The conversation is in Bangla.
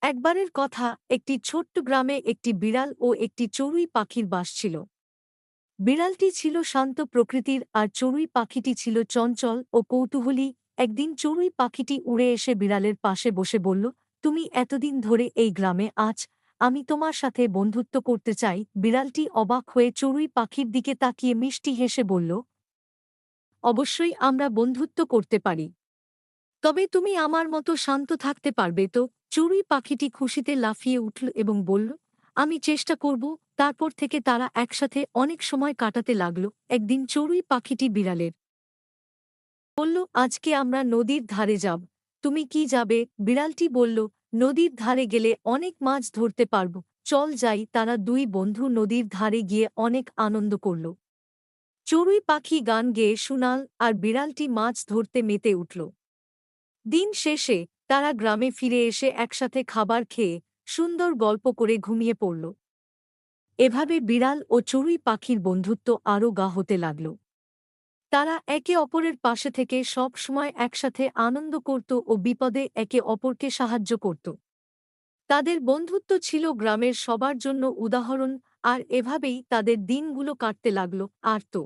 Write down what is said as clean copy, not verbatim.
একবারের কথা, একটি ছোট্ট গ্রামে একটি বিড়াল ও একটি চড়ুই পাখির বাস ছিল। বিড়ালটি ছিল শান্ত প্রকৃতির আর চড়ুই পাখিটি ছিল চঞ্চল ও কৌতূহলী। একদিন চড়ুই পাখিটি উড়ে এসে বিড়ালের পাশে বসে বলল, তুমি এতদিন ধরে এই গ্রামে আছ, আমি তোমার সাথে বন্ধুত্ব করতে চাই। বিড়ালটি অবাক হয়ে চড়ুই পাখির দিকে তাকিয়ে মিষ্টি হেসে বলল, অবশ্যই আমরা বন্ধুত্ব করতে পারি, তবে তুমি আমার মতো শান্ত থাকতে পারবে তো? চড়ুই পাখিটি খুশিতে লাফিয়ে উঠল এবং বলল, আমি চেষ্টা করব। তারপর থেকে তারা একসাথে অনেক সময় কাটাতে লাগল। একদিন চড়ুই পাখিটি বিড়ালের বলল, আজকে আমরা নদীর ধারে যাব, তুমি কি যাবে? বিড়ালটি বলল, নদীর ধারে গেলে অনেক মাছ ধরতে পারব, চল যাই। তারা দুই বন্ধু নদীর ধারে গিয়ে অনেক আনন্দ করল। চড়ুই পাখি গান গেয়ে শোনাল আর বিড়ালটি মাছ ধরতে মেতে উঠল। দিন শেষে তারা গ্রামে ফিরে এসে একসাথে খাবার খেয়ে সুন্দর গল্প করে ঘুমিয়ে পড়ল। এভাবে বিড়াল ও চড়ুই পাখির বন্ধুত্ব আরও গা হতে লাগল। তারা একে অপরের পাশে থেকে সব সময় একসাথে আনন্দ করত ও বিপদে একে অপরকে সাহায্য করত। তাদের বন্ধুত্ব ছিল গ্রামের সবার জন্য উদাহরণ। আর এভাবেই তাদের দিনগুলো কাটতে লাগল। আর তো